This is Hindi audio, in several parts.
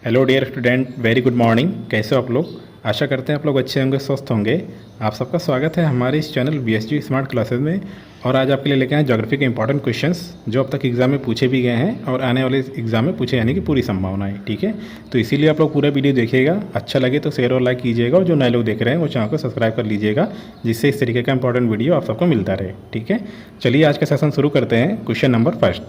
Hello dear student, very good morning. कैसे हो आप लोग? आशा करते हैं आप लोग अच्छे होंगे, स्वस्थ होंगे। आप सबका स्वागत है हमारे इस चैनल BSG स्मार्ट क्लासेस में। और आज आपके लिए लेके आए ज्योग्राफी के इंपॉर्टेंट क्वेश्चंस जो अब तक एग्जाम में पूछे भी गए हैं और आने वाले एग्जाम में पूछे जाने की पूरी संभावना है। ठीक है, तो इसीलिए आप लोग पूरा वीडियो देखिएगा। अच्छा लगे तो शेयर और लाइक कीजिएगा, और जो नए लोग देख रहे हैं वो चैनल को सब्सक्राइब कर लीजिएगा, जिससे इस तरीके का इंपॉर्टेंट वीडियो आप सबको मिलता रहे। ठीक है, चलिए आज का सेशन शुरू करते हैं। क्वेश्चन नंबर फर्स्ट,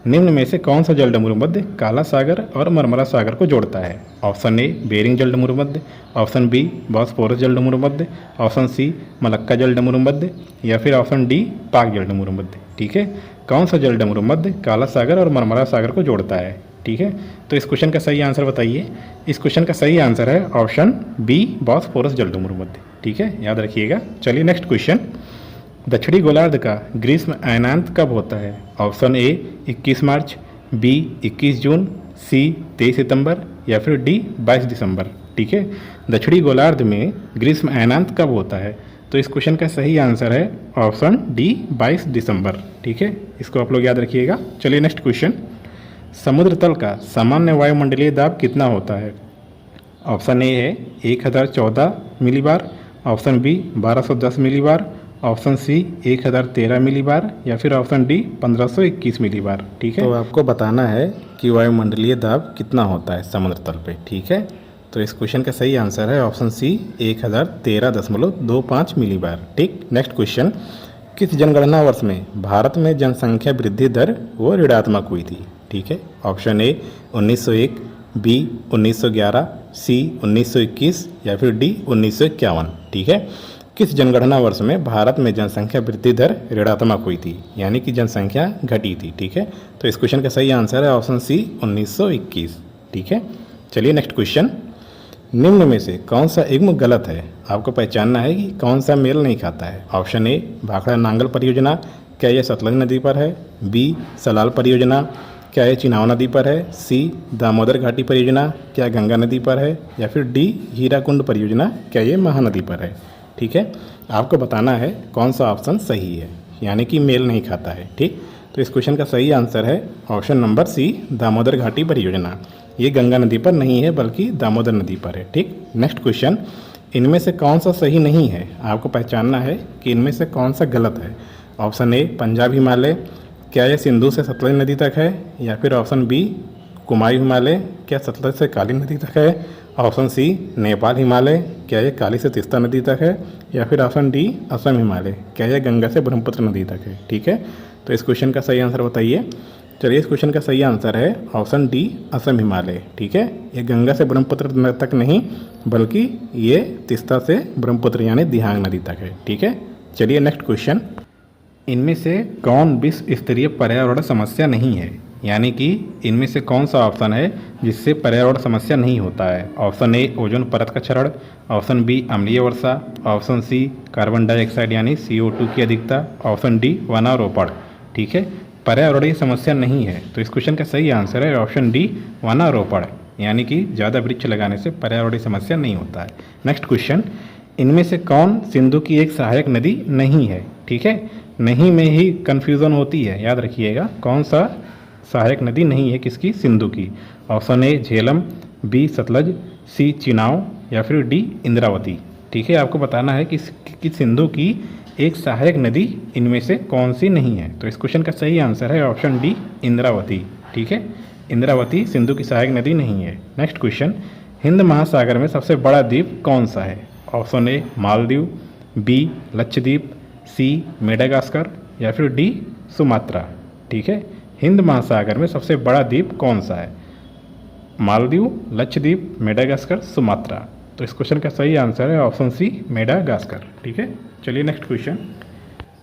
निम्न में से कौन सा जलडमरू मध्य काला सागर और मरमरा सागर को जोड़ता है? ऑप्शन ए बेरिंग जलडमरू मध्य, ऑप्शन बी बॉस्फोरस जलडमरू मध्य, ऑप्शन सी मलक्का जलडमरू मध्य, या फिर ऑप्शन डी पाक जलडमरू मध्य। ठीक है, कौन सा जलडमरू मध्य काला सागर और मरमरा सागर को जोड़ता है? ठीक है, तो इस क्वेश्चन का सही आंसर बताइए। इस क्वेश्चन का सही आंसर है ऑप्शन बी बॉस्फोरस जलडमरू मध्य। ठीक है, याद रखिएगा। चलिए नेक्स्ट क्वेश्चन, दक्षिणी गोलार्ध का ग्रीष्म अयनांत कब होता है? ऑप्शन ए 21 मार्च, बी 21 जून, सी 23 सितंबर, या फिर डी 22 दिसंबर। ठीक है, दक्षिणी गोलार्ध में ग्रीष्म अयनांत कब होता है? तो इस क्वेश्चन का सही आंसर है ऑप्शन डी 22 दिसंबर। ठीक है, इसको आप लोग याद रखिएगा। चलिए नेक्स्ट क्वेश्चन, समुद्र तल का सामान्य वायुमंडलीय दाब कितना होता है? ऑप्शन ए है 1014 millibar, option B 1210 millibar, option C 1013 millibar, या फिर ऑप्शन डी 1521 मिलीबार। ठीक है, तो आपको बताना है कि वायुमंडलीय दाब कितना होता है समुद्र तल पे। ठीक है, तो इस क्वेश्चन का सही आंसर है ऑप्शन सी 1013.25 मिलीबार। ठीक, नेक्स्ट क्वेश्चन, किस जनगणना वर्ष में भारत में जनसंख्या वृद्धि दर वो ऋणात्मक हुई थी? ठीक है, ऑप्शन ए 1901, बी 1911, सी 1921, या फिर डी 1951। ठीक है, किस जनगणना वर्ष में भारत में जनसंख्या वृद्धि दर ऋणात्मक हुई थी, यानी कि जनसंख्या घटी थी? ठीक है, तो इस क्वेश्चन का सही आंसर है ऑप्शन सी 1921। ठीक है, चलिए नेक्स्ट क्वेश्चन, निम्न में से कौन सा इग्म गलत है? आपको पहचानना है कि कौन सा मेल नहीं खाता है। ऑप्शन ए भाखड़ा नांगल परियोजना, क्या यह सतलज नदी पर है? बी सलाल परियोजना, क्या यह चिनाव नदी पर है? सी दामोदर घाटी परियोजना, क्या गंगा नदी पर है? या फिर डी हीराकुंड परियोजना, क्या ये महानदी पर है? ठीक है, आपको बताना है कौन सा ऑप्शन सही है, यानी कि मेल नहीं खाता है। ठीक, तो इस क्वेश्चन का सही आंसर है ऑप्शन नंबर सी दामोदर घाटी परियोजना। ये गंगा नदी पर नहीं है बल्कि दामोदर नदी पर है। ठीक, नेक्स्ट क्वेश्चन, इनमें से कौन सा सही नहीं है? आपको पहचानना है कि इनमें से कौन सा गलत है। ऑप्शन ए पंजाब हिमालय, क्या यह सिंधु से सतलज नदी तक है? या फिर ऑप्शन बी कुमायूं हिमालय, क्या सतलज से काली नदी तक है? ऑप्शन सी नेपाल हिमालय, क्या यह काली से तीस्ता नदी तक है? या फिर ऑप्शन डी असम हिमालय, क्या यह गंगा से ब्रह्मपुत्र नदी तक है? ठीक है, तो इस क्वेश्चन का सही आंसर बताइए। चलिए, इस क्वेश्चन का सही आंसर है ऑप्शन डी असम हिमालय। ठीक है, ये गंगा से ब्रह्मपुत्र तक नहीं बल्कि ये तीस्ता से ब्रह्मपुत्र यानी दिहांग नदी तक है। ठीक है, चलिए नेक्स्ट क्वेश्चन, इनमें से कौन विश्व स्तरीय पर्यावरण समस्या नहीं है? यानी कि इनमें से कौन सा ऑप्शन है जिससे पर्यावरण समस्या नहीं होता है? ऑप्शन ए ओजोन परत का क्षरण, ऑप्शन बी अम्लीय वर्षा, ऑप्शन सी कार्बन डाइऑक्साइड यानी CO2 की अधिकता, ऑप्शन डी वनारोपण। ठीक है, पर्यावरणीय समस्या नहीं है, तो इस क्वेश्चन का सही आंसर है ऑप्शन डी वनारोपण, यानी कि ज़्यादा वृक्ष लगाने से पर्यावरणीय समस्या नहीं होता है। नेक्स्ट क्वेश्चन, इनमें से कौन सिंधु की एक सहायक नदी नहीं है? ठीक है, नहीं में ही कन्फ्यूज़न होती है, याद रखिएगा। कौन सा सहायक नदी नहीं है किसकी? सिंधु की। Option A Jhelum, B Sutlej, C Chenab, या फिर डी इंद्रावती। ठीक है, आपको बताना है कि सिंधु की एक सहायक नदी इनमें से कौन सी नहीं है। तो इस क्वेश्चन का सही आंसर है ऑप्शन डी इंद्रावती। ठीक है, इंद्रावती सिंधु की सहायक नदी नहीं है। नेक्स्ट क्वेश्चन, हिंद महासागर में सबसे बड़ा द्वीप कौन सा है? Option A Maldives, B Lakshadweep, C Madagascar, या फिर डी सुमात्रा। ठीक है, हिंद महासागर में सबसे बड़ा द्वीप कौन सा है? Maldives, Lakshadweep, Madagascar, Sumatra. तो इस क्वेश्चन का सही आंसर है ऑप्शन सी मेडागास्कर। ठीक है, चलिए नेक्स्ट क्वेश्चन,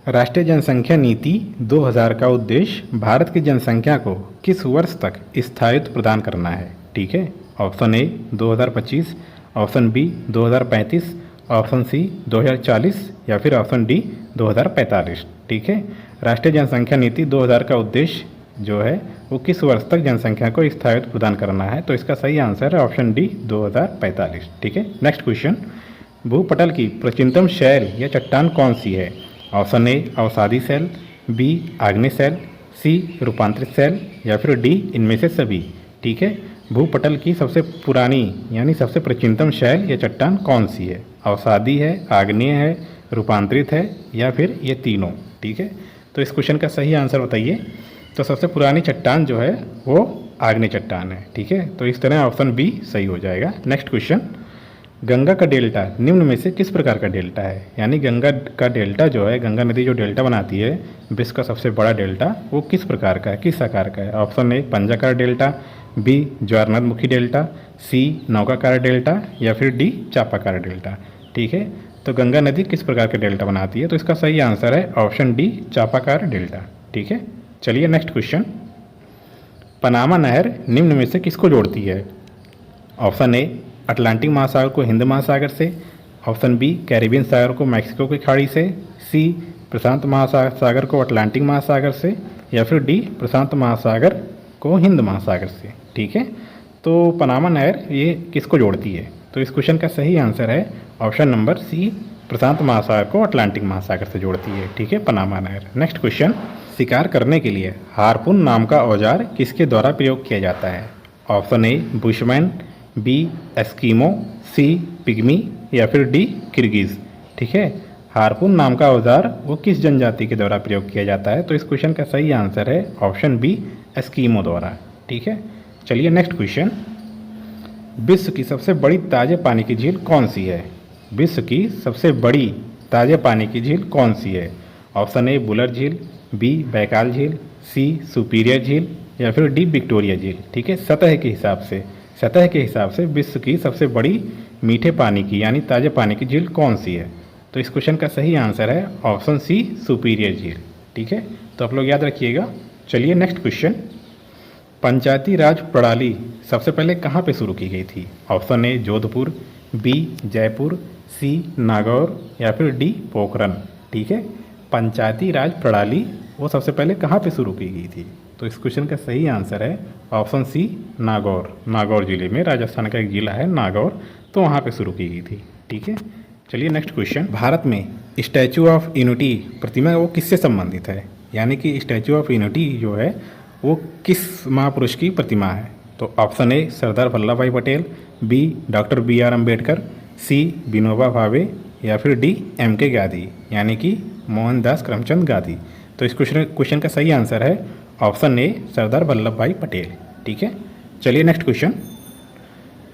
राष्ट्रीय जनसंख्या नीति 2000 का उद्देश्य भारत की जनसंख्या को किस वर्ष तक स्थायित्व प्रदान करना है? ठीक है, option A 2025, option B 2035, option C 2040, या फिर ऑप्शन डी 2045। ठीक है, राष्ट्रीय जनसंख्या नीति 2000 का उद्देश्य जो है वो किस वर्ष तक जनसंख्या को स्थायित्व प्रदान करना है? तो इसका सही आंसर है ऑप्शन डी 2045। ठीक है, नेक्स्ट क्वेश्चन, भूपटल की प्राचीनतम शैल या चट्टान कौन सी है? ऑप्शन ए अवसादी शैल, बी आग्नेय शैल, सी रूपांतरित शैल, या फिर डी इनमें से सभी। ठीक है, भूपटल की सबसे पुरानी यानी सबसे प्राचीनतम शैल या चट्टान कौन सी है? अवसादी है, आग्नेय है, रूपांतरित है या फिर ये तीनों? ठीक है, तो इस क्वेश्चन का सही आंसर बताइए। तो सबसे पुरानी चट्टान जो है वो आग्नेय चट्टान है। ठीक है, तो इस तरह ऑप्शन बी सही हो जाएगा। नेक्स्ट क्वेश्चन, गंगा का डेल्टा निम्न में से किस प्रकार का डेल्टा है? यानी गंगा का डेल्टा जो है, गंगा नदी जो डेल्टा बनाती है विश्व का सबसे बड़ा डेल्टा, वो किस प्रकार का है, किस आकार का है? ऑप्शन ए पंजाकार डेल्टा, बी ज्वारनाथमुखी डेल्टा, सी नौकाकार डेल्टा या फिर डी चापाकार डेल्टा। ठीक है, तो गंगा नदी किस प्रकार के डेल्टा बनाती है? तो इसका सही आंसर है ऑप्शन डी चापाकार डेल्टा। ठीक है, चलिए नेक्स्ट क्वेश्चन, पनामा नहर निम्न में से किसको जोड़ती है? ऑप्शन ए अटलांटिक महासागर को हिंद महासागर से, ऑप्शन बी कैरिबियन सागर को मैक्सिको की खाड़ी से, सी प्रशांत महासागर को अटलांटिक महासागर से या फिर डी प्रशांत महासागर को हिंद महासागर से। ठीक है, तो पनामा नहर ये किसको जोड़ती है? तो इस क्वेश्चन का सही आंसर है ऑप्शन नंबर सी, प्रशांत महासागर को अटलांटिक महासागर से जोड़ती है। ठीक है, पनामा नहर। नेक्स्ट क्वेश्चन, शिकार करने के लिए हार्पून नाम का औजार किसके द्वारा प्रयोग किया जाता है? Option A Bushman, B Eskimo, C pygmy या फिर डी किर्गिज। ठीक है, हार्पून नाम का औजार वो किस जनजाति के द्वारा प्रयोग किया जाता है? तो इस क्वेश्चन का सही आंसर है ऑप्शन बी एस्कीमो द्वारा। ठीक है, चलिए नेक्स्ट क्वेश्चन, विश्व की सबसे बड़ी ताजे पानी की झील कौन सी है? विश्व की सबसे बड़ी ताजे पानी की झील कौन सी है? ऑप्शन ए बुलर झील, बी बैकाल झील, सी सुपीरियर झील या फिर डी विक्टोरिया झील। ठीक है, सतह के हिसाब से विश्व की सबसे बड़ी मीठे पानी की यानी ताजे पानी की झील कौन सी है? तो इस क्वेश्चन का सही आंसर है ऑप्शन सी सुपीरियर झील। ठीक है, तो आप लोग याद रखिएगा। चलिए नेक्स्ट क्वेश्चन, पंचायती राज प्रणाली सबसे पहले कहाँ पे शुरू की गई थी? Option A Jodhpur, B Jaipur, C Nagaur या फिर डी पोखरन। ठीक है, पंचायती राज प्रणाली वो सबसे पहले कहाँ पे शुरू की गई थी? तो इस क्वेश्चन का सही आंसर है ऑप्शन सी नागौर। नागौर जिले में, राजस्थान का एक जिला है नागौर, तो वहाँ पे शुरू की गई थी। ठीक है, चलिए नेक्स्ट क्वेश्चन, भारत में स्टैचू ऑफ यूनिटी प्रतिमा वो किससे संबंधित है? यानी कि स्टैचू ऑफ यूनिटी जो है वो किस महापुरुष की प्रतिमा है? तो option A Sardar Vallabhbhai Patel, B doctor B R Ambedkar, C Vinoba Bhave या फिर डी एम के गांधी यानी कि मोहनदास करमचंद गांधी। तो इस क्वेश्चन का सही आंसर है ऑप्शन ए सरदार वल्लभ भाई पटेल। ठीक है, चलिए नेक्स्ट क्वेश्चन,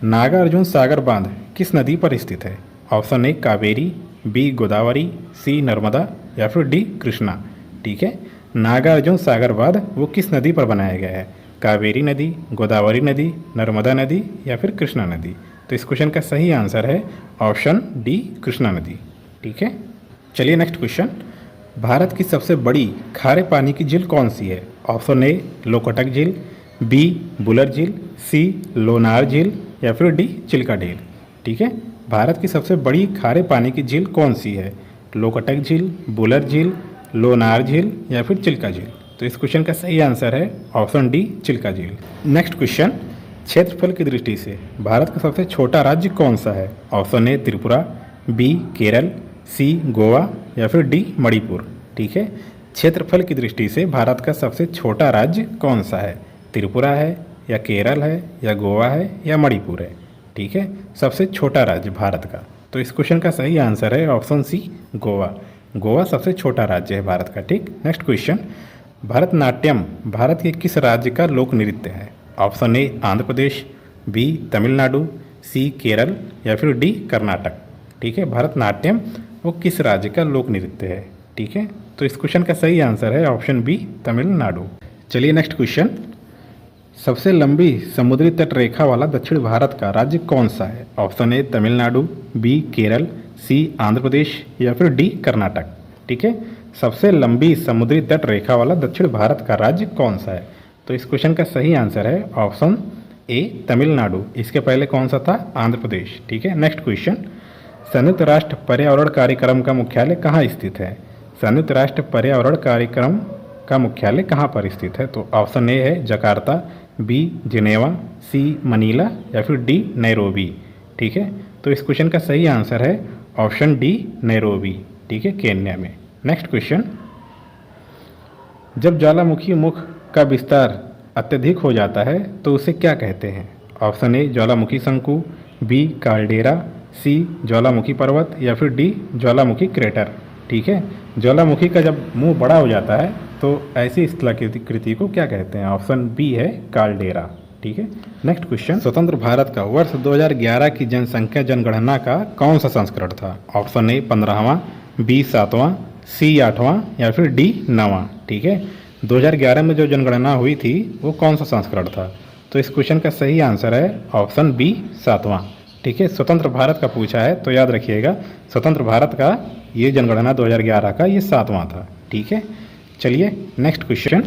नागार्जुन सागर बांध किस नदी पर स्थित है? Option A Kaveri, B Godavari, C Narmada या फिर डी कृष्णा। ठीक है, नागार्जुन सागर बांध वो किस नदी पर बनाया गया है? कावेरी नदी, गोदावरी नदी, नर्मदा नदी या फिर कृष्णा नदी। तो इस क्वेश्चन का सही आंसर है ऑप्शन डी कृष्णा नदी। ठीक है, चलिए नेक्स्ट क्वेश्चन, भारत की सबसे बड़ी खारे पानी की झील कौन सी है? ऑप्शन ए लोकटक झील, बी बुलर झील, सी लोनार झील या फिर डी चिल्का झील। ठीक है, भारत की सबसे बड़ी खारे पानी की झील कौन सी है? लोकटक झील, बुलर झील, लोनार झील या फिर चिल्का झील। तो इस क्वेश्चन का सही आंसर है ऑप्शन डी चिल्का झील। नेक्स्ट क्वेश्चन, क्षेत्रफल की दृष्टि से भारत का सबसे छोटा राज्य कौन सा है? Option A Tripura, B Kerala, C Goa या फिर डी मणिपुर। ठीक है, क्षेत्रफल की दृष्टि से भारत का सबसे छोटा राज्य कौन सा है? त्रिपुरा है या केरल है या गोवा है या मणिपुर है? ठीक है, सबसे छोटा राज्य भारत का। तो इस क्वेश्चन का सही आंसर है ऑप्शन सी गोवा। गोवा सबसे छोटा राज्य है भारत का। ठीक, नेक्स्ट क्वेश्चन, भरतनाट्यम भारत के किस राज्य का लोक नृत्य है? Option A Andhra Pradesh, B Tamil Nadu, C Kerala या फिर डी कर्नाटक। ठीक है, भरतनाट्यम वो किस राज्य का लोक नृत्य है? ठीक है, तो इस क्वेश्चन का सही आंसर है ऑप्शन बी तमिलनाडु। चलिए नेक्स्ट क्वेश्चन, सबसे लंबी समुद्री तट रेखा वाला दक्षिण भारत का राज्य कौन सा है? Option A Tamil Nadu, B Kerala, C Andhra Pradesh या फिर डी कर्नाटक। ठीक है, सबसे लंबी समुद्री तट रेखा वाला दक्षिण भारत का राज्य कौन सा है? तो इस क्वेश्चन का सही आंसर है ऑप्शन ए तमिलनाडु। इसके पहले कौन सा था? आंध्र प्रदेश। ठीक है, नेक्स्ट क्वेश्चन, संयुक्त राष्ट्र पर्यावरण कार्यक्रम का मुख्यालय कहाँ स्थित है? संयुक्त राष्ट्र पर्यावरण कार्यक्रम का मुख्यालय कहाँ पर स्थित है? तो ऑप्शन ए है जकार्ता, बी जिनेवा, सी मनीला या फिर डी नैरोबी। ठीक है, तो इस क्वेश्चन का सही आंसर है ऑप्शन डी नैरोबी। ठीक है, केन्या में। नेक्स्ट क्वेश्चन, जब ज्वालामुखी मुख का विस्तार अत्यधिक हो जाता है तो उसे क्या कहते हैं? ऑप्शन ए ज्वालामुखी शंकु, बी काल्डेरा, सी ज्वालामुखी पर्वत या फिर डी ज्वालामुखी क्रेटर। ठीक है, ज्वालामुखी का जब मुंह बड़ा हो जाता है तो ऐसी स्थलाकृति को क्या कहते हैं? ऑप्शन बी है काल्डेरा। ठीक है, नेक्स्ट क्वेश्चन, स्वतंत्र भारत का वर्ष 2011 की जनसंख्या जनगणना का कौन सा संस्करण था? ऑप्शन ए 15वां, बी 7वां, सी 8वां या फिर डी 9वां। ठीक है, 2011 में जो जनगणना हुई थी वो कौन सा संस्करण था? तो इस क्वेश्चन का सही आंसर है ऑप्शन बी 7वां। ठीक है, स्वतंत्र भारत का पूछा है तो याद रखिएगा स्वतंत्र भारत का ये जनगणना 2011 का ये 7वां था। ठीक है, चलिए नेक्स्ट क्वेश्चन,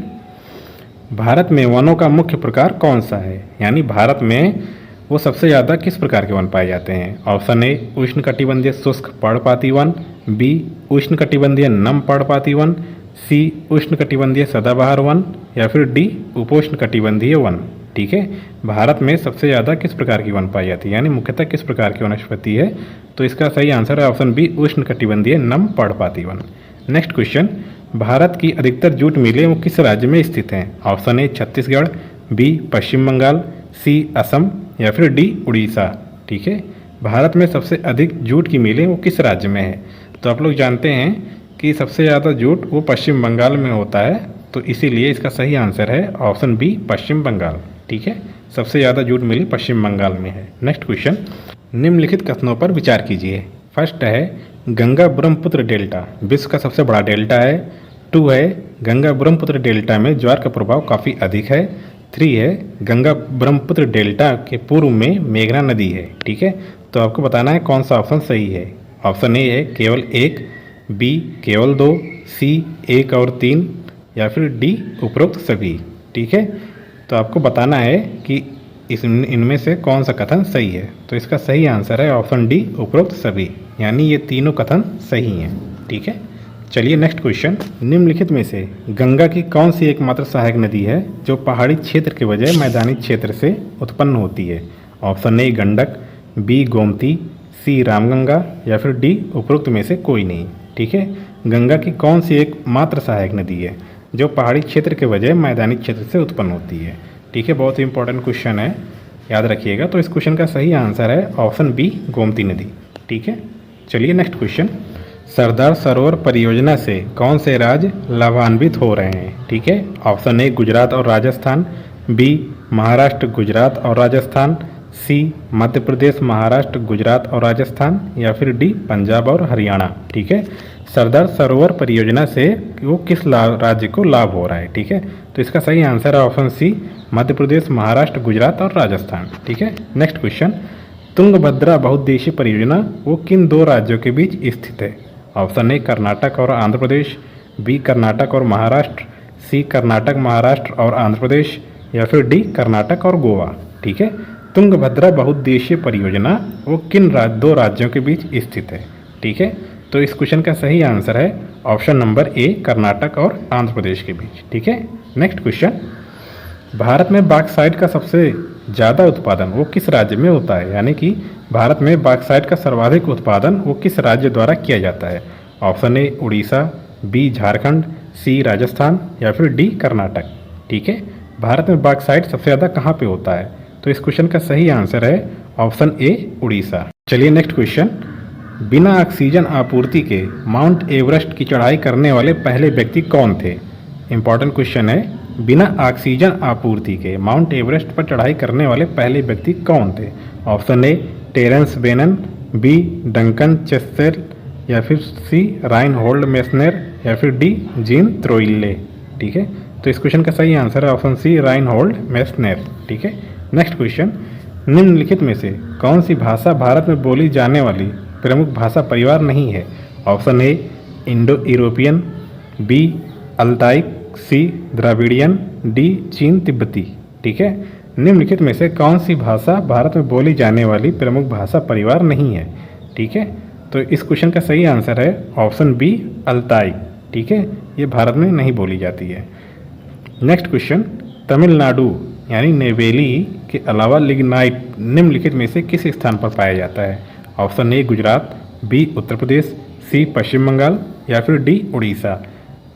भारत में वनों का मुख्य प्रकार कौन सा है? यानी भारत में वो सबसे ज़्यादा किस प्रकार के वन पाए जाते हैं? ऑप्शन ए उष्णकटिबंधीय शुष्क पर्णपाती वन, बी उष्णकटिबंधीय नम पर्णपाती वन, सी उष्णकटिबंधीय सदाबहार वन या फिर डी उपोष्णकटिबंधीय वन। ठीक है, भारत में सबसे ज़्यादा किस प्रकार की वन पाई जाती है, यानी मुख्यतः किस प्रकार की वनस्पति है? तो इसका सही आंसर है ऑप्शन बी उष्णकटिबंधीय नम पर्णपाती वन। नेक्स्ट क्वेश्चन, भारत की अधिकतर जूट मिलें वो किस राज्य में स्थित हैं? ऑप्शन ए छत्तीसगढ़, बी पश्चिम बंगाल, सी असम या फिर डी उड़ीसा। ठीक है, भारत में सबसे अधिक जूट की मिलें वो किस राज्य में है? तो आप लोग जानते हैं कि सबसे ज़्यादा जूट वो पश्चिम बंगाल में होता है, तो इसीलिए इसका सही आंसर है ऑप्शन बी पश्चिम बंगाल। ठीक है, सबसे ज़्यादा जूट मिली पश्चिम बंगाल में है। नेक्स्ट क्वेश्चन, निम्नलिखित कथनों पर विचार कीजिए। फर्स्ट है गंगा ब्रह्मपुत्र डेल्टा विश्व का सबसे बड़ा डेल्टा है। 2 है गंगा ब्रह्मपुत्र डेल्टा में ज्वार का प्रभाव काफ़ी अधिक है। 3 है गंगा ब्रह्मपुत्र डेल्टा के पूर्व में मेघना नदी है। ठीक है, तो आपको बताना है कौन सा ऑप्शन सही है। ऑप्शन ए है केवल 1, बी केवल 2, सी 1 और 3 या फिर डी उपरोक्त सभी। ठीक है, तो आपको बताना है कि इनमें से कौन सा कथन सही है। तो इसका सही आंसर है ऑप्शन डी उपरोक्त सभी, यानी ये तीनों कथन सही हैं। ठीक है, चलिए नेक्स्ट क्वेश्चन, निम्नलिखित में से गंगा की कौन सी एकमात्र सहायक नदी है जो पहाड़ी क्षेत्र के बजाय मैदानी क्षेत्र से उत्पन्न होती है? Option A Gandak, B Gomti, C Ramganga या फिर डी उपरोक्त में से कोई नहीं। ठीक है, गंगा की कौन सी एकमात्र सहायक नदी है जो पहाड़ी क्षेत्र के बजाय मैदानी क्षेत्र से उत्पन्न होती है? ठीक है, बहुत ही इंपॉर्टेंट क्वेश्चन है, याद रखिएगा। तो इस क्वेश्चन का सही आंसर है ऑप्शन बी गोमती नदी। ठीक है, चलिए नेक्स्ट क्वेश्चन, सरदार सरोवर परियोजना से कौन से राज्य लाभान्वित हो रहे हैं? ठीक है, ऑप्शन ए गुजरात और राजस्थान, बी महाराष्ट्र गुजरात और राजस्थान, सी मध्य प्रदेश महाराष्ट्र गुजरात और राजस्थान या फिर डी पंजाब और हरियाणा। ठीक है, सरदार सरोवर परियोजना से वो किस राज्य को लाभ हो रहा है? ठीक है, तो इसका सही आंसर है ऑप्शन सी मध्य प्रदेश महाराष्ट्र गुजरात और राजस्थान। ठीक है, नेक्स्ट क्वेश्चन, तुंगभद्रा बहुउद्देशीय परियोजना वो किन 2 राज्यों के बीच स्थित है? ऑप्शन ए कर्नाटक और आंध्र प्रदेश, बी कर्नाटक और महाराष्ट्र, सी कर्नाटक महाराष्ट्र और आंध्र प्रदेश या फिर डी कर्नाटक और गोवा। ठीक है, तुंगभद्रा बहुउद्देशीय परियोजना वो किन 2 राज्यों के बीच स्थित है? ठीक है, तो इस क्वेश्चन का सही आंसर है ऑप्शन नंबर ए कर्नाटक और आंध्र प्रदेश के बीच। ठीक है, नेक्स्ट क्वेश्चन, भारत में बॉक्साइट का सबसे ज़्यादा उत्पादन वो किस राज्य में होता है? यानी कि भारत में बॉक्साइट का सर्वाधिक उत्पादन वो किस राज्य द्वारा किया जाता है? Option A Orissa, B Jharkhand, C Rajasthan या फिर डी कर्नाटक। ठीक है, भारत में बॉक्साइट सबसे ज़्यादा कहाँ पे होता है? तो इस क्वेश्चन का सही आंसर है ऑप्शन ए उड़ीसा। चलिए नेक्स्ट क्वेश्चन, बिना ऑक्सीजन आपूर्ति के माउंट एवरेस्ट की चढ़ाई करने वाले पहले व्यक्ति कौन थे? इंपॉर्टेंट क्वेश्चन है, बिना ऑक्सीजन आपूर्ति के माउंट एवरेस्ट पर चढ़ाई करने वाले पहले व्यक्ति कौन थे? Option A Terence Bannon, B Duncan Chessell या फिर सी राइनहोल्ड मेसनर या फिर डी जीन त्रोइले। ठीक है, तो इस क्वेश्चन का सही आंसर है ऑप्शन सी राइनहोल्ड मेसनर। ठीक है, नेक्स्ट क्वेश्चन, निम्नलिखित में से कौन सी भाषा भारत में बोली जाने वाली प्रमुख भाषा परिवार नहीं है? Option A Indo European, B Altaic, C Dravidian, D चीन तिब्बती। ठीक है, निम्नलिखित में से कौन सी भाषा भारत में बोली जाने वाली प्रमुख भाषा परिवार नहीं है? ठीक है, तो इस क्वेश्चन का सही आंसर है ऑप्शन बी अल्ताइक। ठीक है, ये भारत में नहीं बोली जाती है। नेक्स्ट क्वेश्चन, तमिलनाडु यानी नेवेली के अलावा लिग्नाइट निम्नलिखित में से किस स्थान पर पाया जाता है? ऑप्शन ए गुजरात, बी उत्तर प्रदेश, सी पश्चिम बंगाल या फिर डी उड़ीसा।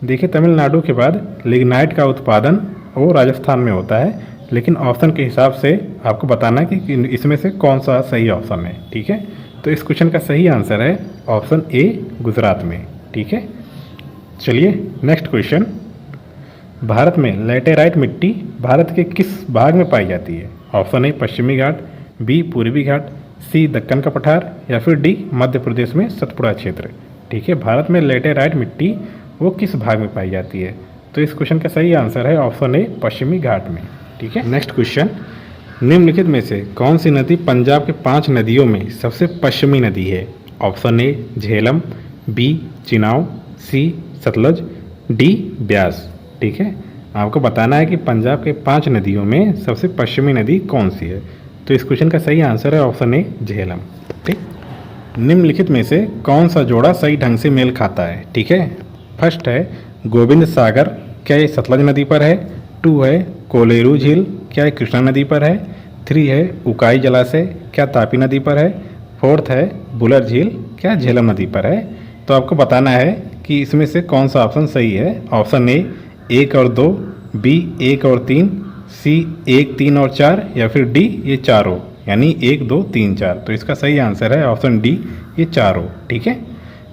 देखिए, तमिलनाडु के बाद लिग्नाइट का उत्पादन वो राजस्थान में होता है, लेकिन ऑप्शन के हिसाब से आपको बताना है कि इसमें से कौन सा सही ऑप्शन है। ठीक है, तो इस क्वेश्चन का सही आंसर है ऑप्शन ए, गुजरात में। ठीक है, चलिए नेक्स्ट क्वेश्चन। भारत में लैटेराइट मिट्टी भारत के किस भाग में पाई जाती है? ऑप्शन ए पश्चिमी घाट, बी पूर्वी घाट, सी दक्कन का पठार, या फिर डी मध्य प्रदेश में सतपुड़ा क्षेत्र। ठीक है, भारत में लैटेराइट मिट्टी वो किस भाग में पाई जाती है? तो इस क्वेश्चन का सही आंसर है ऑप्शन ए, पश्चिमी घाट में। ठीक है, नेक्स्ट क्वेश्चन। निम्नलिखित में से कौन सी नदी पंजाब के 5 नदियों में सबसे पश्चिमी नदी है? Option A Jhelum, B Chenab, C Sutlej, D Beas. ठीक है, आपको बताना है कि पंजाब के 5 नदियों में सबसे पश्चिमी नदी कौन सी है? तो इस क्वेश्चन का सही आंसर है ऑप्शन ए झेलम। ठीक, निम्नलिखित में से कौन सा जोड़ा सही ढंग से मेल खाता है? ठीक है, फर्स्ट है गोविंद सागर, क्या ये सतलज नदी पर है? 2 है कोलेरू झील, क्या ये कृष्णा नदी पर है? 3 है उकाई जलाशय, क्या तापी नदी पर है? 4th है बुलर झील, क्या झेलम नदी पर है? तो आपको बताना है कि इसमें से कौन सा ऑप्शन सही है। ऑप्शन ए 1 और 2, बी 1 और 3, सी 1, 3 और 4, या फिर डी ये चारों, यानी 1, 2, 3, 4। तो इसका सही आंसर है ऑप्शन डी ये चारों। ठीक है,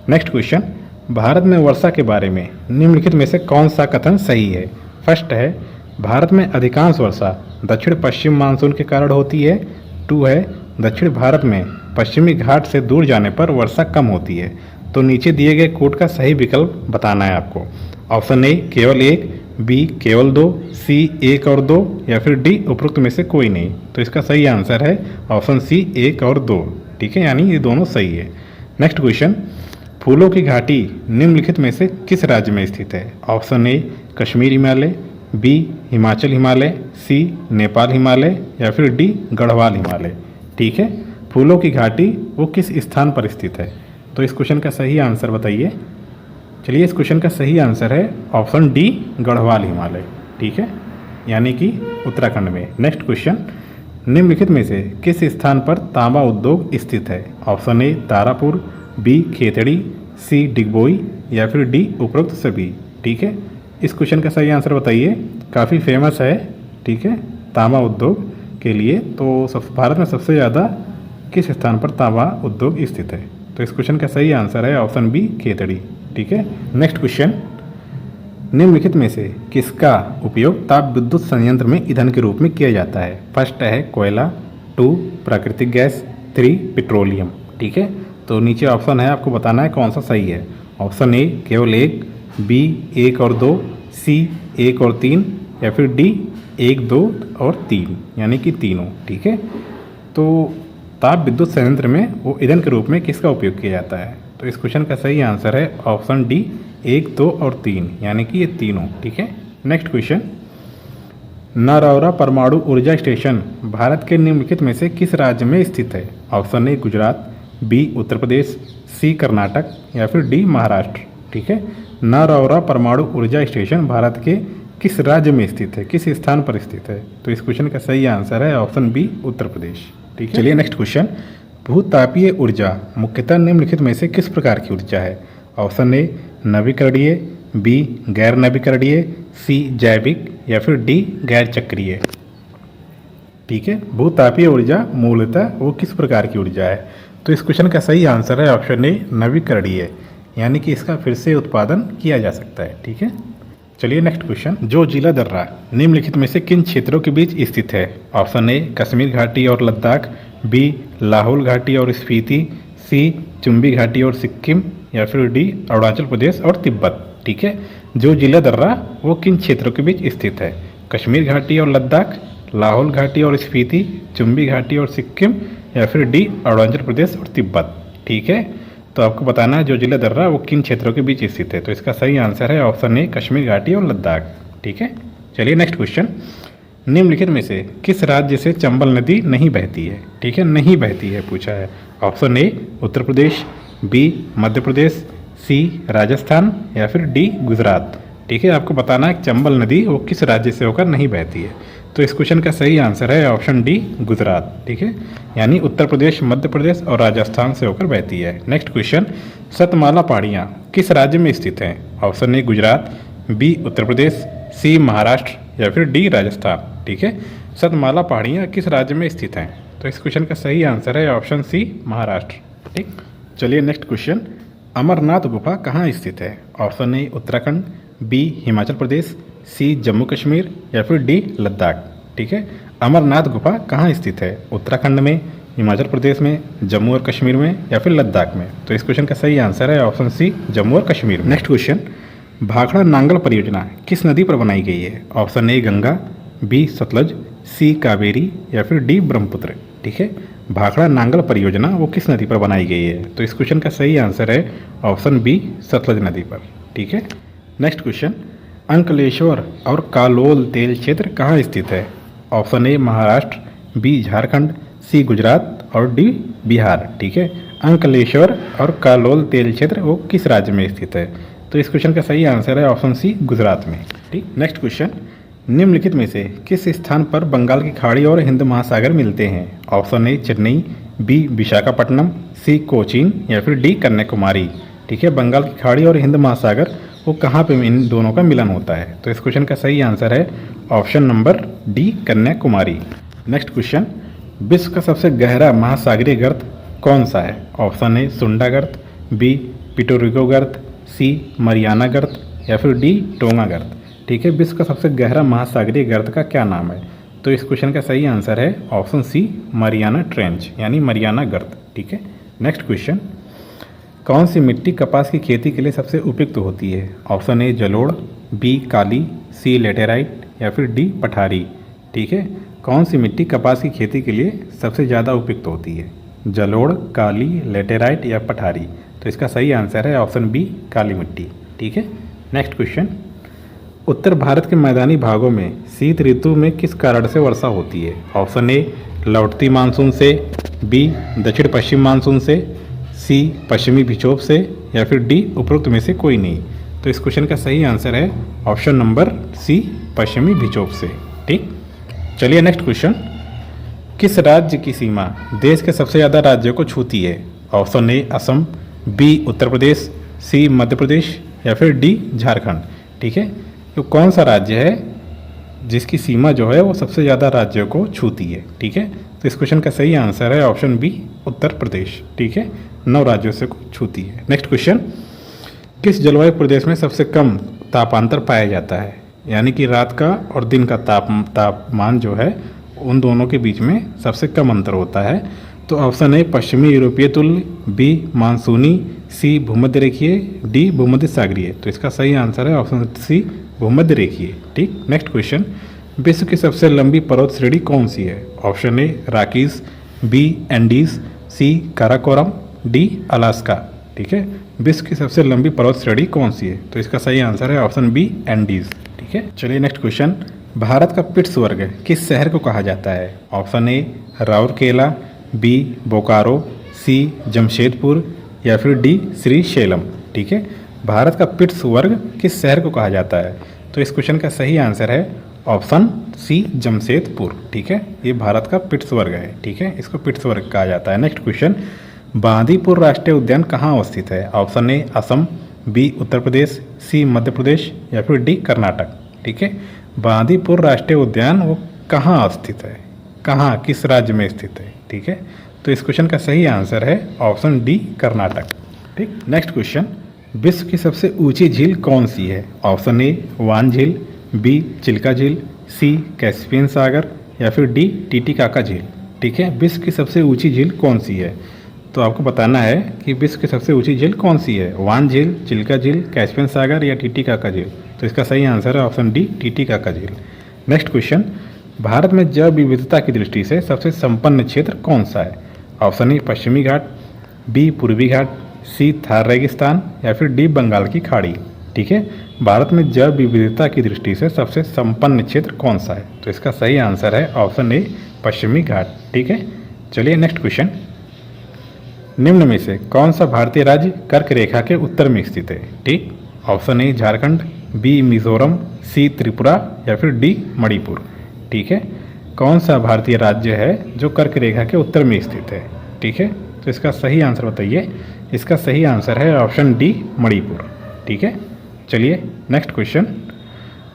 नेक्स्ट क्वेश्चन। भारत में वर्षा के बारे में निम्नलिखित में से कौन सा कथन सही है? फर्स्ट है भारत में अधिकांश वर्षा दक्षिण पश्चिम मानसून के कारण होती है। 2 है दक्षिण भारत में पश्चिमी घाट से दूर जाने पर वर्षा कम होती है। तो नीचे दिए गए कोड का सही विकल्प बताना है आपको। ऑप्शन ए केवल 1, बी केवल 2, सी 1 और 2, या फिर डी उपरोक्त में से कोई नहीं। तो इसका सही आंसर है ऑप्शन सी 1 और 2। ठीक है, यानी ये दोनों सही है। Next question. फूलों की घाटी निम्नलिखित में से किस राज्य में स्थित है? Option A Kashmir Himalaya, B Himachal Himalaya, C Nepal Himalaya, या फिर डी गढ़वाल हिमालय। ठीक है, फूलों की घाटी वो किस स्थान पर स्थित है? तो इस क्वेश्चन का सही आंसर बताइए। चलिए, इस क्वेश्चन का सही आंसर है ऑप्शन डी गढ़वाल हिमालय। ठीक है, यानी कि उत्तराखंड में। Next question. निम्नलिखित में से किस स्थान पर तांबा उद्योग स्थित है? Option A Tarapur, B Khetri, C Digboi, या फिर डी उपरोक्त सभी। ठीक है, इस क्वेश्चन का सही आंसर बताइए। काफ़ी फेमस है, ठीक है, तांबा उद्योग के लिए। तो भारत में सबसे ज़्यादा किस स्थान पर तांबा उद्योग स्थित है? तो इस क्वेश्चन का सही आंसर है ऑप्शन बी खेतड़ी। ठीक है, नेक्स्ट क्वेश्चन। निम्नलिखित में से किसका उपयोग ताप विद्युत संयंत्र में ईंधन के रूप में किया जाता है? फर्स्ट है कोयला, 2 प्राकृतिक गैस, 3 पेट्रोलियम। ठीक है, तो नीचे ऑप्शन है, आपको बताना है कौन सा सही है। ऑप्शन ए केवल 1, बी 1 और 2, सी 1 और 3, या फिर डी 1, 2 और 3, यानी कि तीनों। ठीक है, तो ताप विद्युत संयंत्र में वो ईंधन के रूप में किसका उपयोग किया जाता है? तो इस क्वेश्चन का सही आंसर है ऑप्शन डी 1, 2 और 3, यानी कि ये तीनों। ठीक है, नेक्स्ट क्वेश्चन। नरौरा परमाणु ऊर्जा स्टेशन भारत के निम्नलिखित में से किस राज्य में स्थित है? ऑप्शन ए गुजरात, बी उत्तर प्रदेश, सी कर्नाटक, या फिर डी महाराष्ट्र। ठीक है, नरौरा परमाणु ऊर्जा स्टेशन भारत के किस राज्य में स्थित है, किस स्थान पर स्थित है? तो इस क्वेश्चन का सही आंसर है ऑप्शन बी उत्तर प्रदेश। ठीक है, चलिए नेक्स्ट क्वेश्चन। भूतापीय ऊर्जा मुख्यतः निम्नलिखित में से किस प्रकार की ऊर्जा है? ऑप्शन ए नवीकरणीय, बी गैर नवीकरणीय, सी जैविक, या फिर डी गैर चक्रीय। ठीक है, भूतापीय ऊर्जा मूलतः वो किस प्रकार की ऊर्जा है? तो इस क्वेश्चन का सही आंसर है ऑप्शन ए नवीकरणीय, यानी कि इसका फिर से उत्पादन किया जा सकता है। ठीक है, चलिए नेक्स्ट क्वेश्चन। जो जिला दर्रा निम्नलिखित में से किन क्षेत्रों के बीच स्थित है? ऑप्शन ए कश्मीर घाटी और लद्दाख, बी लाहौल घाटी और स्पीति, सी चुंबी घाटी और सिक्किम, या फिर डी अरुणाचल प्रदेश और तिब्बत। ठीक है, जो जिला दर्रा वो किन क्षेत्रों के बीच स्थित है? कश्मीर घाटी और लद्दाख, लाहौल घाटी और स्पीति, चुंबी घाटी और सिक्किम, या फिर डी अरुणाचल प्रदेश और तिब्बत। ठीक है, तो आपको बताना है जो जिला दर्रा वो किन क्षेत्रों के बीच स्थित है। तो इसका सही आंसर है ऑप्शन ए कश्मीर घाटी और लद्दाख। ठीक है, चलिए नेक्स्ट क्वेश्चन। निम्नलिखित में से किस राज्य से चंबल नदी नहीं बहती है? ठीक है, नहीं बहती है पूछा है। Option A Uttar Pradesh, B Madhya Pradesh, C Rajasthan, या फिर डी गुजरात। ठीक है, आपको बताना है चंबल नदी वो किस राज्य से होकर नहीं बहती है। तो इस क्वेश्चन का सही आंसर है ऑप्शन डी गुजरात। ठीक है, यानी उत्तर प्रदेश, मध्य प्रदेश और राजस्थान से होकर बहती है। Next question. सतमाला पहाड़ियाँ किस राज्य में स्थित हैं? ऑप्शन ए गुजरात, बी उत्तर प्रदेश, सी महाराष्ट्र, या फिर डी राजस्थान। ठीक है, सतमाला पहाड़ियाँ किस राज्य में स्थित हैं? तो इस क्वेश्चन का सही आंसर है ऑप्शन सी, महाराष्ट्र। ठीक, चलिए नेक्स्ट क्वेश्चन। अमरनाथ गुफा कहाँ स्थित है? Option A Uttarakhand, B Himachal Pradesh, C Jammu Kashmir या फिर डी लद्दाख। ठीक है, अमरनाथ गुफा कहाँ स्थित है? उत्तराखंड में, हिमाचल प्रदेश में, जम्मू और कश्मीर में या फिर लद्दाख में? तो इस क्वेश्चन का सही आंसर है ऑप्शन सी, जम्मू और कश्मीर में। नेक्स्ट क्वेश्चन, भाखड़ा नांगल परियोजना किस नदी पर बनाई गई है? Option A Ganga, B Sutlej, C Kaveri या फिर डी ब्रह्मपुत्र। ठीक है, भाखड़ा नांगल परियोजना वो किस नदी पर बनाई गई है? तो इस क्वेश्चन का सही आंसर है ऑप्शन बी, सतलज नदी पर। ठीक है, नेक्स्ट क्वेश्चन, अंकलेश्वर और कालोल तेल क्षेत्र कहाँ स्थित है? Option A Maharashtra, B Jharkhand, C Gujarat और डी बिहार। ठीक है, अंकलेश्वर और कालोल तेल क्षेत्र वो किस राज्य में स्थित है? तो इस क्वेश्चन का सही आंसर है ऑप्शन सी, गुजरात में। ठीक, नेक्स्ट क्वेश्चन, निम्नलिखित में से किस स्थान पर बंगाल की खाड़ी और हिंद महासागर मिलते हैं? Option A Chennai, B Visakhapatnam, C Cochin या फिर डी कन्याकुमारी। ठीक है, बंगाल की खाड़ी और हिंद महासागर वो कहाँ पे इन दोनों का मिलन होता है? तो इस क्वेश्चन का सही आंसर है option number D, Kanyakumari. Next question, विश्व का सबसे गहरा महासागरीय गर्त कौन सा है? ऑप्शन ए सुंडा गर्त, बी पिटोरिगो गर्त, सी मरियाना गर्त या फिर डी टोंगा गर्त। ठीक है, विश्व का सबसे गहरा महासागरीय गर्त का क्या नाम है? तो इस क्वेश्चन का सही आंसर है ऑप्शन सी, मरियाना ट्रेंच यानी मरियाना गर्त। ठीक है, नेक्स्ट क्वेश्चन, कौन सी मिट्टी कपास की खेती के लिए सबसे उपयुक्त होती है? ऑप्शन ए जलोढ़, बी काली, सी लेटेराइट या फिर डी पठारी। ठीक है, कौन सी मिट्टी कपास की खेती के लिए सबसे ज़्यादा उपयुक्त होती है? जलोढ़, काली, लेटेराइट या पठारी। तो इसका सही आंसर है ऑप्शन बी, काली मिट्टी। ठीक है, नेक्स्ट क्वेश्चन, उत्तर भारत के मैदानी भागों में शीत ऋतु में किस कारण से वर्षा होती है? ऑप्शन ए लौटती मानसून से, बी दक्षिण पश्चिम मानसून से, सी पश्चिमी विक्षोभ से या फिर डी उपरोक्त में से कोई नहीं। तो इस क्वेश्चन का सही आंसर है ऑप्शन नंबर सी, पश्चिमी विक्षोभ से। ठीक, चलिए नेक्स्ट क्वेश्चन, किस राज्य की सीमा देश के सबसे ज़्यादा राज्यों को छूती है? ऑप्शन ए असम, बी उत्तर प्रदेश, सी मध्य प्रदेश या फिर डी झारखंड। ठीक है, तो कौन सा राज्य है जिसकी सीमा जो है वो सबसे ज़्यादा राज्यों को छूती है? ठीक है, तो इस क्वेश्चन का सही आंसर है ऑप्शन बी, उत्तर प्रदेश। ठीक है, 9 राज्यों से छूती है। नेक्स्ट क्वेश्चन, किस जलवायु प्रदेश में सबसे कम तापांतर पाया जाता है? यानी कि रात का और दिन का तापमान जो है उन दोनों के बीच में सबसे कम अंतर होता है। तो ऑप्शन ए पश्चिमी यूरोपीय तुल्य, बी मानसूनी, सी भूमध्य रेखीय, डी भूमध्य सागरीय। तो इसका सही आंसर है ऑप्शन सी, भूमध्य रेखीय। ठीक, नेक्स्ट क्वेश्चन, विश्व की सबसे लंबी पर्वत श्रेणी कौन सी है? Option A Rockies, B Andes, C Karakoram, D Alaska. ठीक है, विश्व की सबसे लंबी पर्वत श्रेणी कौन सी है? तो इसका सही आंसर है ऑप्शन बी, एंडीज। ठीक है, चलिए नेक्स्ट क्वेश्चन, भारत का पिट्सबर्ग किस शहर को कहा जाता है? Option A Rourkela, B Bokaro, C Jamshedpur या फिर डी श्रीशैलम। ठीक है, भारत का पिट्सबर्ग किस शहर को कहा जाता है? तो इस क्वेश्चन का सही आंसर है ऑप्शन सी, जमशेदपुर। ठीक है, ये भारत का पिट्सबर्ग है। ठीक है, इसको पिट्सबर्ग कहा जाता है। नेक्स्ट क्वेश्चन, बांदीपुर राष्ट्रीय उद्यान कहाँ अवस्थित है? ऑप्शन ए असम, बी उत्तर प्रदेश, सी मध्य प्रदेश या फिर डी कर्नाटक। ठीक है, बांदीपुर राष्ट्रीय उद्यान वो कहाँ स्थित है? कहाँ, किस राज्य में स्थित है? ठीक है, तो इस क्वेश्चन का सही आंसर है ऑप्शन डी, कर्नाटक। ठीक, नेक्स्ट क्वेश्चन, विश्व की सबसे ऊंची झील कौन सी है? ऑप्शन ए वान झील, बी चिल्का झील, सी कैस्पियन सागर या फिर डी टीटीकाका झील। ठीक है, विश्व की सबसे ऊंची झील कौन सी है? तो आपको बताना है कि विश्व की सबसे ऊंची झील कौन सी है, वान झील, चिल्का झील, कैस्पियन सागर या टीटीकाका झील। तो इसका सही आंसर है ऑप्शन डी, टीटीकाका झील। नेक्स्ट क्वेश्चन, भारत में जैव विविधता की दृष्टि से सबसे संपन्न क्षेत्र कौन सा है? ऑप्शन ए पश्चिमी घाट, बी पूर्वी घाट, सी थार रेगिस्तान या फिर डी बंगाल की खाड़ी। ठीक है, भारत में जैव विविधता की दृष्टि से सबसे संपन्न क्षेत्र कौन सा है? तो इसका सही आंसर है ऑप्शन ए, पश्चिमी घाट। ठीक है, चलिए नेक्स्ट क्वेश्चन, निम्न में से कौन सा भारतीय राज्य कर्क रेखा के उत्तर में स्थित है? ठीक, option A Jharkhand, B Mizoram, C Tripura या फिर डी मणिपुर। ठीक है, कौन सा भारतीय राज्य है जो कर्क रेखा के उत्तर में स्थित है? ठीक है, तो इसका सही आंसर बताइए। इसका सही आंसर है ऑप्शन डी, मणिपुर। ठीक है, चलिए नेक्स्ट क्वेश्चन,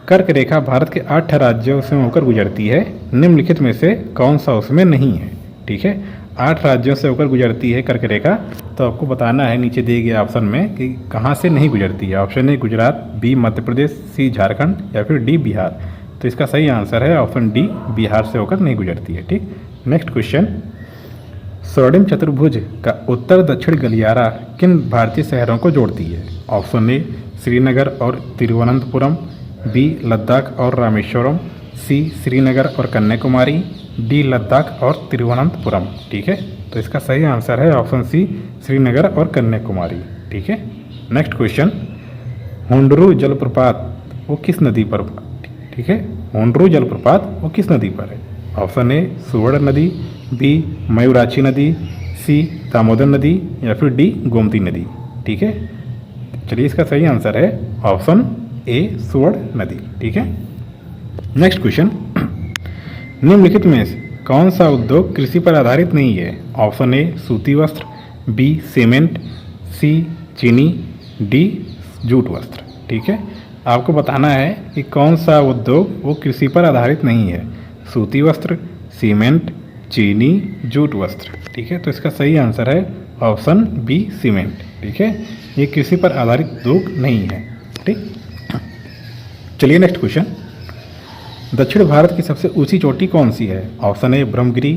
कर्क रेखा भारत के 8 राज्यों से होकर गुजरती है, निम्नलिखित में से कौन सा उसमें नहीं है। ठीक है, 8 राज्यों से होकर गुजरती है कर्क रेखा, तो आपको बताना है नीचे दिए गए ऑप्शन में कि कहाँ से नहीं गुजरती है। ऑप्शन ए गुजरात, बी मध्य प्रदेश, सी झारखंड या फिर डी बिहार। तो इसका सही आंसर है ऑप्शन डी, बिहार से होकर नहीं गुजरती है। ठीक, नेक्स्ट क्वेश्चन, स्वर्णिम चतुर्भुज का उत्तर दक्षिण गलियारा किन भारतीय शहरों को जोड़ती है। ऑप्शन ए श्रीनगर और तिरुवनंतपुरम, बी लद्दाख और रामेश्वरम, सी श्रीनगर और कन्याकुमारी, डी लद्दाख और तिरुवनंतपुरम। ठीक है, तो इसका सही आंसर है ऑप्शन सी, श्रीनगर और कन्याकुमारी। ठीक है, नेक्स्ट क्वेश्चन, हुंडरू जलप्रपात वो किस नदी पर। ठीक है, हुंडरू जलप्रपात वो किस नदी पर है। ऑप्शन ए सुवर्ण नदी, बी मयूराक्षी नदी, सी दामोदर नदी या फिर डी गोमती नदी। ठीक है, चलिए इसका सही आंसर है ऑप्शन ए सुवर्ण नदी। ठीक है, नेक्स्ट क्वेश्चन, निम्नलिखित में से कौन सा उद्योग कृषि पर आधारित नहीं है। ऑप्शन ए सूती वस्त्र, बी सीमेंट, सी चीनी, डी जूट वस्त्र। ठीक है, आपको बताना है कि कौन सा उद्योग वो कृषि पर आधारित नहीं है, सूती वस्त्र, सीमेंट, चीनी, जूट वस्त्र। ठीक है, तो इसका सही आंसर है ऑप्शन बी सीमेंट। ठीक है, ये कृषि पर आधारित उद्योग नहीं है। ठीक, चलिए नेक्स्ट क्वेश्चन, दक्षिण भारत की सबसे ऊंची चोटी कौन सी है। Option A Brahmagiri,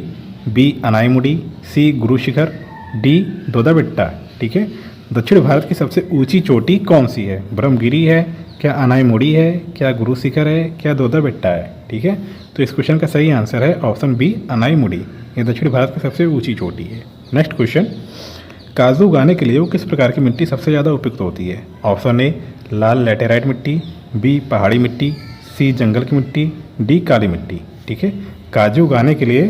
B Anamudi, C Guru Shikhar, D दोदाबेट्टा। ठीक है, दक्षिण भारत की सबसे ऊंची चोटी कौन सी है। ब्रह्मगिरी है, क्या अनाईमुड़ी है, क्या गुरु शिखर है, क्या दोदाबेट्टा है। ठीक है, तो इस क्वेश्चन का सही आंसर है ऑप्शन बी अनाईमुड़ी, ये दक्षिण भारत की सबसे ऊंची चोटी है। नेक्स्ट क्वेश्चन, काजू उगाने के लिए वो किस प्रकार की मिट्टी सबसे ज़्यादा उपयुक्त होती है। ऑप्शन ए लाल लैटेराइट मिट्टी, बी पहाड़ी मिट्टी, सी जंगल की मिट्टी, डी काली मिट्टी। ठीक है, काजू उगाने के लिए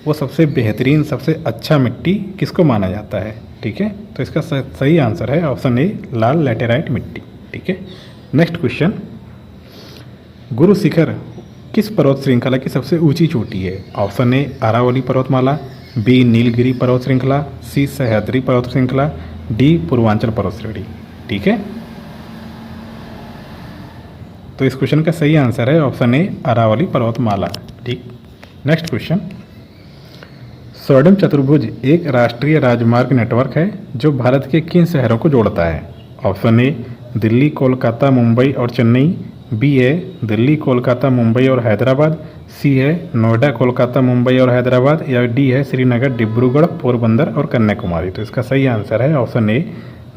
वो सबसे बेहतरीन, सबसे अच्छा मिट्टी किसको माना जाता है। ठीक है, तो इसका सही आंसर है ऑप्शन ए लाल लैटेराइट मिट्टी। ठीक है, नेक्स्ट क्वेश्चन, गुरु शिखर किस पर्वत श्रृंखला की सबसे ऊंची चोटी है। ऑप्शन ए अरावली पर्वतमाला, बी नीलगिरी पर्वत श्रृंखला, सी सह्याद्री पर्वत श्रृंखला, डी पूर्वांचल पर्वत श्रेणी। ठीक है, तो इस क्वेश्चन का सही आंसर है ऑप्शन ए अरावली पर्वतमाला। ठीक, नेक्स्ट क्वेश्चन, स्वर्णिम चतुर्भुज एक राष्ट्रीय राजमार्ग नेटवर्क है जो भारत के किन शहरों को जोड़ता है। ऑप्शन ए दिल्ली, कोलकाता, मुंबई और चेन्नई, बी है दिल्ली, कोलकाता, मुंबई और हैदराबाद, सी है नोएडा, कोलकाता, मुंबई और हैदराबाद, या डी है श्रीनगर, डिब्रूगढ़, पोरबंदर और कन्याकुमारी। तो इसका सही आंसर है ऑप्शन ए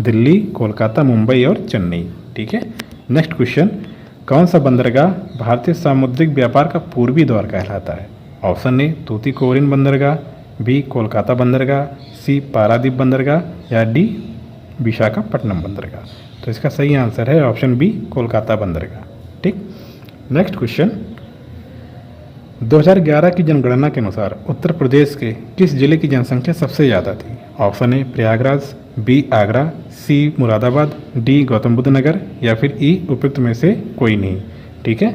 दिल्ली, कोलकाता, मुंबई और चेन्नई। ठीक है, नेक्स्ट क्वेश्चन, कौन सा बंदरगाह भारतीय सामुद्रिक व्यापार का पूर्वी द्वार कहलाता है। ऑप्शन ए तूतीकोरिन बंदरगाह, बी कोलकाता बंदरगाह, सी पारादीप बंदरगाह या डी विशाखापट्टनम बंदरगाह। तो इसका सही आंसर है ऑप्शन बी कोलकाता बंदरगाह। ठीक, नेक्स्ट क्वेश्चन, 2011 की जनगणना के अनुसार उत्तर प्रदेश के किस जिले की जनसंख्या सबसे ज़्यादा थी। Option A Prayagraj, B Agra, C Moradabad, D Gautam Buddh Nagar या फिर ई उपयुक्त में से कोई नहीं। ठीक है,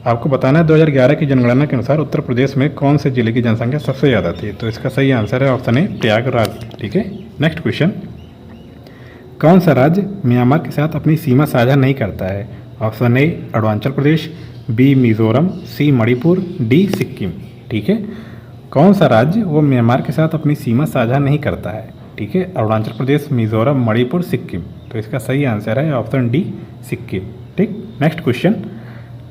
आपको बताना है 2011 की जनगणना के अनुसार उत्तर प्रदेश में कौन से जिले की जनसंख्या सबसे ज़्यादा थी। तो इसका सही आंसर है ऑप्शन ए प्रयागराज। ठीक है, नेक्स्ट क्वेश्चन, कौन सा राज्य म्यांमार के साथ अपनी सीमा साझा नहीं करता है। Option A Arunachal Pradesh, B Mizoram, C Manipur, D Sikkim. ठीक है, कौन सा राज्य वो म्यांमार के साथ अपनी सीमा साझा नहीं करता है। ठीक है, अरुणाचल प्रदेश, मिजोरम, मणिपुर, सिक्किम। तो इसका सही आंसर है ऑप्शन डी सिक्किम। ठीक, नेक्स्ट क्वेश्चन,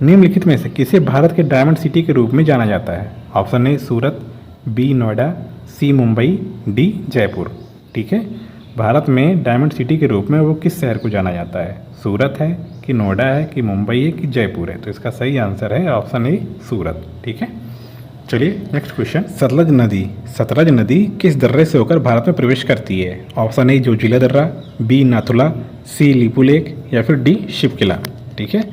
निम्नलिखित में से किसे भारत के डायमंड सिटी के रूप में जाना जाता है। Option A Surat, B Noida, C Mumbai, D Jaipur. ठीक है, भारत में डायमंड सिटी के रूप में वो किस शहर को जाना जाता है, सूरत है कि नोएडा है कि मुंबई है कि जयपुर है। तो इसका सही आंसर है ऑप्शन ए सूरत। ठीक है, चलिए नेक्स्ट क्वेश्चन, सतलज नदी किस दर्रे से होकर भारत में प्रवेश करती है। ऑप्शन ए जोजिला दर्रा, बी नाथुला, सी लीपू लेक या फिर डी शिवकिला। ठीक है,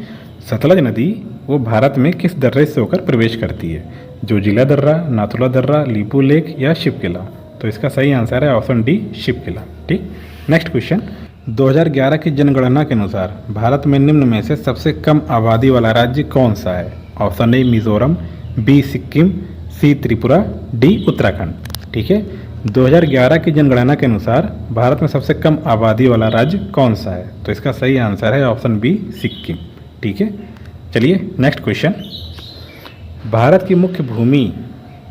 सतलज नदी वो भारत में किस दर्रे से होकर प्रवेश करती है, जोजिला दर्रा, नाथुला दर्रा, लीपू लेक या शिवकिला। तो इसका सही आंसर है ऑप्शन डी शिवकिला। ठीक, नेक्स्ट क्वेश्चन, 2011 की जनगणना के अनुसार भारत में निम्न में से सबसे कम आबादी वाला राज्य कौन सा है। Option A Mizoram, B Sikkim, C Tripura, D Uttarakhand. ठीक है, 2011 की जनगणना के अनुसार भारत में सबसे कम आबादी वाला राज्य कौन सा है। तो इसका सही आंसर है ऑप्शन बी सिक्किम। ठीक है, चलिए नेक्स्ट क्वेश्चन, भारत की मुख्य भूमि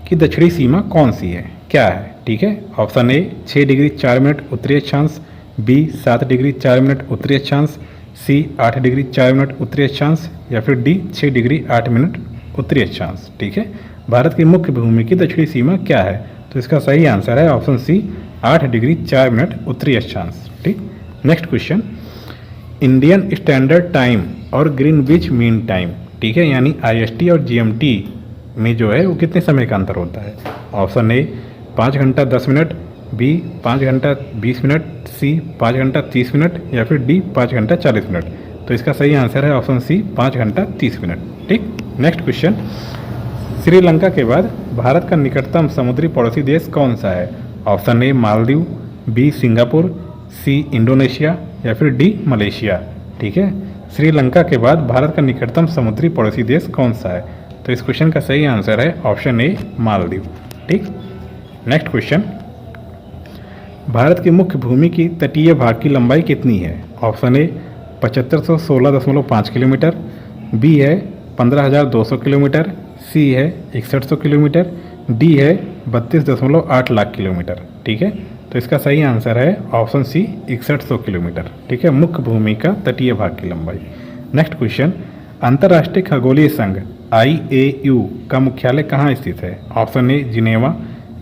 की दक्षिणी सीमा कौन सी है, क्या है? ठीक है, ऑप्शन ए 6 डिग्री 4 मिनट उत्तरी अक्षांश, बी 7 डिग्री 4 मिनट उत्तरी अक्षांश, सी 8 डिग्री 4 मिनट उत्तरी अक्षांश, या फिर डी 6 डिग्री 8 मिनट उत्तरी अक्षांश। ठीक है, भारत की मुख्य भूमि की दक्षिणी सीमा क्या है? तो इसका सही आंसर है ऑप्शन सी 8 डिग्री 4 मिनट उत्तरी अक्षांश। ठीक, next question, Indian standard time और ग्रीनविच मीन टाइम, ठीक है, यानी IST और GMT में जो है वो कितने समय का अंतर होता है? ऑप्शन ए 5 घंटा 10 मिनट, बी 5 घंटा 20 मिनट, सी 5 घंटा 30 मिनट, या फिर डी 5 घंटा 40 मिनट। तो इसका सही आंसर है ऑप्शन सी 5 घंटा 30 मिनट। ठीक, नेक्स्ट क्वेश्चन, श्रीलंका के बाद भारत का निकटतम समुद्री पड़ोसी देश कौन सा है? Option A Maldives, B Singapore, C Indonesia, या फिर डी मलेशिया। ठीक है, श्रीलंका के बाद भारत का निकटतम समुद्री पड़ोसी देश कौन सा है? तो इस क्वेश्चन का सही आंसर है ऑप्शन ए मालदीव। ठीक, नेक्स्ट क्वेश्चन, भारत की मुख्य भूमि की तटीय भाग की लंबाई कितनी है? ऑप्शन ए 7516.5 किलोमीटर, बी है 15,200 किलोमीटर, सी है 6100 किलोमीटर, डी है 32.8 लाख किलोमीटर। ठीक है, तो इसका सही आंसर है ऑप्शन सी 6100 किलोमीटर। ठीक है, मुख्य भूमि का तटीय भाग की लंबाई। नेक्स्ट क्वेश्चन, अंतर्राष्ट्रीय खगोलीय संघ IAU का मुख्यालय कहाँ स्थित है? Option A Geneva,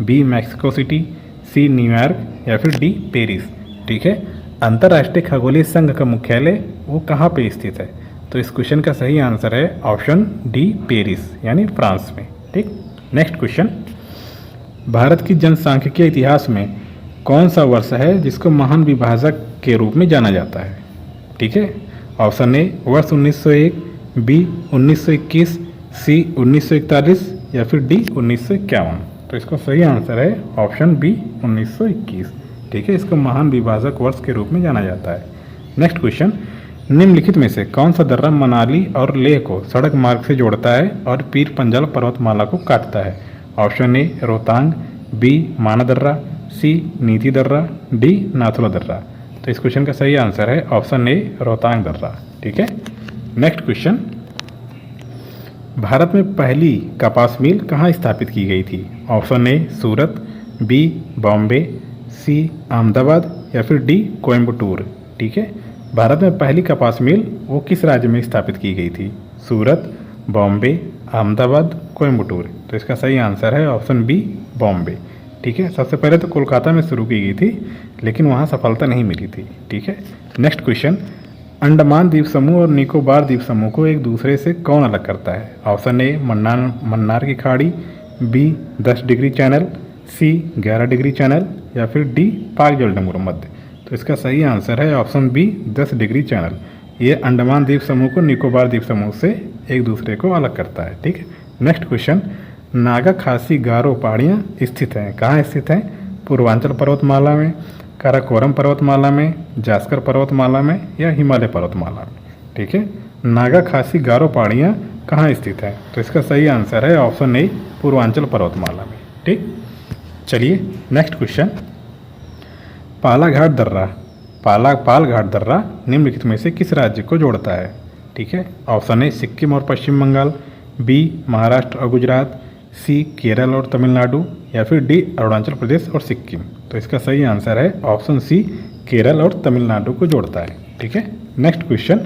B Mexico City, C New York, या फिर डी पेरिस। ठीक है, अंतर्राष्ट्रीय खगोलीय संघ का मुख्यालय वो कहाँ पे स्थित है? तो इस क्वेश्चन का सही आंसर है ऑप्शन डी पेरिस, यानी फ्रांस में। ठीक, नेक्स्ट क्वेश्चन, भारत की जनसांख्यिकीय इतिहास में कौन सा वर्ष है जिसको महान विभाजक के रूप में जाना जाता है? ठीक है, ऑप्शन ए वर्ष 1901, बी 1921, सी 1941, या फिर डी 1951। तो इसका सही आंसर है ऑप्शन बी 1921। ठीक है, इसको महान विभाजक वर्ष के रूप में जाना जाता है। नेक्स्ट क्वेश्चन, निम्नलिखित में से कौन सा दर्रा मनाली और लेह को सड़क मार्ग से जोड़ता है और पीर पंजाल पर्वतमाला को काटता है? ऑप्शन ए रोहतांग, बी माना दर्रा, सी नीति दर्रा, डी नाथुला दर्रा। तो इस क्वेश्चन का सही आंसर है ऑप्शन ए रोहतांग दर्रा। ठीक है, नेक्स्ट क्वेश्चन, भारत में पहली कपास मिल कहाँ स्थापित की गई थी? Option A Surat, B Bombay, C Ahmedabad, या फिर डी कोयम्बटूर। ठीक है, भारत में पहली कपास मिल वो किस राज्य में स्थापित की गई थी? सूरत, बॉम्बे, अहमदाबाद, कोयम्बटूर। तो इसका सही आंसर है ऑप्शन बी बॉम्बे। ठीक है, सबसे पहले तो कोलकाता में शुरू की गई थी, लेकिन वहाँ सफलता नहीं मिली थी। ठीक है, नेक्स्ट क्वेश्चन, अंडमान द्वीप समूह और निकोबार द्वीप समूह को एक दूसरे से कौन अलग करता है? ऑप्शन ए मन्नार की खाड़ी, बी 10 डिग्री चैनल, सी 11 डिग्री चैनल, या फिर डी पाक जलडमरू मध्य। तो इसका सही आंसर है ऑप्शन बी 10 डिग्री चैनल। ये अंडमान द्वीप समूह को निकोबार द्वीप समूह से एक दूसरे को अलग करता है। ठीक है, नेक्स्ट क्वेश्चन, नागा खासी गारो पहाड़ियाँ स्थित हैं, कहाँ स्थित हैं? पूर्वांचल पर्वतमाला में, काराकोरम पर्वतमाला में, जास्कर पर्वतमाला में, या हिमालय पर्वतमाला में। ठीक है, नागा खासी गारो पहाड़ियाँ कहाँ स्थित हैं? तो इसका सही आंसर है ऑप्शन ए पूर्वांचल पर्वतमाला में। ठीक, चलिए नेक्स्ट क्वेश्चन, पालाघाट दर्रा पालघाट दर्रा निम्नलिखित में से किस राज्य को जोड़ता है? ठीक है, ऑप्शन ए सिक्किम और पश्चिम बंगाल, बी महाराष्ट्र और गुजरात, सी केरल और तमिलनाडु, या फिर डी अरुणाचल प्रदेश और सिक्किम। तो इसका सही आंसर है ऑप्शन सी केरल और तमिलनाडु को जोड़ता है। ठीक है, नेक्स्ट क्वेश्चन,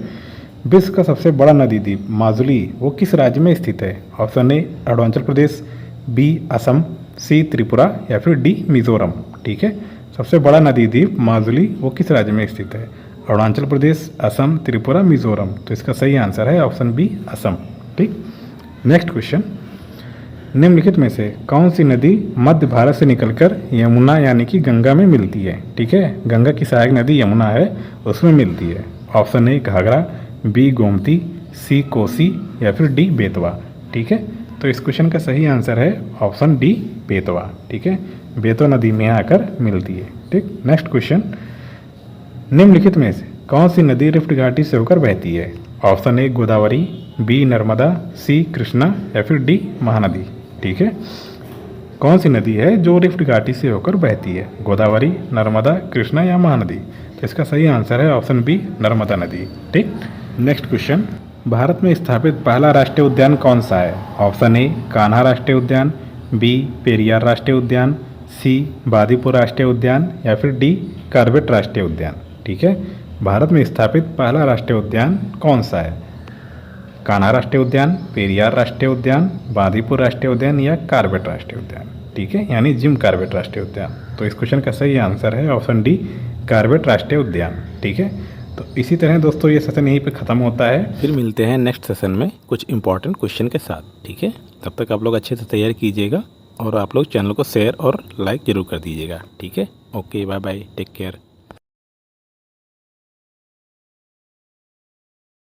विश्व का सबसे बड़ा नदी द्वीप माजुली वो किस राज्य में स्थित है? Option A Arunachal Pradesh, B Assam, C Tripura, या फिर डी मिजोरम। ठीक है, सबसे बड़ा नदी द्वीप माजुली वो किस राज्य में स्थित है? अरुणाचल प्रदेश, असम, त्रिपुरा, मिजोरम। तो इसका सही आंसर है ऑप्शन बी असम। ठीक, नेक्स्ट क्वेश्चन, निम्नलिखित में से कौन सी नदी मध्य भारत से निकलकर यमुना यानी कि गंगा में मिलती है? ठीक है, गंगा की सहायक नदी यमुना है, उसमें मिलती है। Option A Ghaghara, B Gomti, C Kosi, या फिर डी बेतवा। ठीक है, तो इस क्वेश्चन का सही आंसर है ऑप्शन डी बेतवा। ठीक है, बेतवा नदी में आकर मिलती है। ठीक, नेक्स्ट क्वेश्चन, निम्नलिखित में से कौन सी नदी रिफ्ट घाटी से होकर बहती है? Option A Godavari, B Narmada, C Krishna, या फिर डी महानदी। ठीक है, कौन सी नदी है जो रिफ्ट घाटी से होकर बहती है? गोदावरी, नर्मदा, कृष्णा, या महानदी। तो इसका सही आंसर है ऑप्शन बी नर्मदा नदी। ठीक, नेक्स्ट क्वेश्चन, भारत में स्थापित पहला राष्ट्रीय उद्यान कौन सा है? ऑप्शन ए कान्हा राष्ट्रीय उद्यान, बी पेरियार राष्ट्रीय उद्यान, सी बांदीपुर राष्ट्रीय उद्यान या फिर डी कॉर्बेट राष्ट्रीय उद्यान। ठीक है, भारत में स्थापित पहला राष्ट्रीय उद्यान कौन सा है? कान्हा राष्ट्रीय उद्यान, पेरियार राष्ट्रीय उद्यान, बांदीपुर राष्ट्रीय उद्यान या कॉर्बेट राष्ट्रीय उद्यान। ठीक है, यानी जिम कॉर्बेट राष्ट्रीय उद्यान। तो इस क्वेश्चन का सही आंसर है ऑप्शन डी कॉर्बेट राष्ट्रीय उद्यान। ठीक है, तो इसी तरह दोस्तों ये सेशन यहीं पे ख़त्म होता है। फिर मिलते हैं नेक्स्ट सेशन में कुछ इंपॉर्टेंट क्वेश्चन के साथ। ठीक है, तब तक आप लोग अच्छे से तैयारी कीजिएगा और आप लोग चैनल को शेयर और लाइक ज़रूर कर दीजिएगा। ठीक है, okay, bye bye, take care.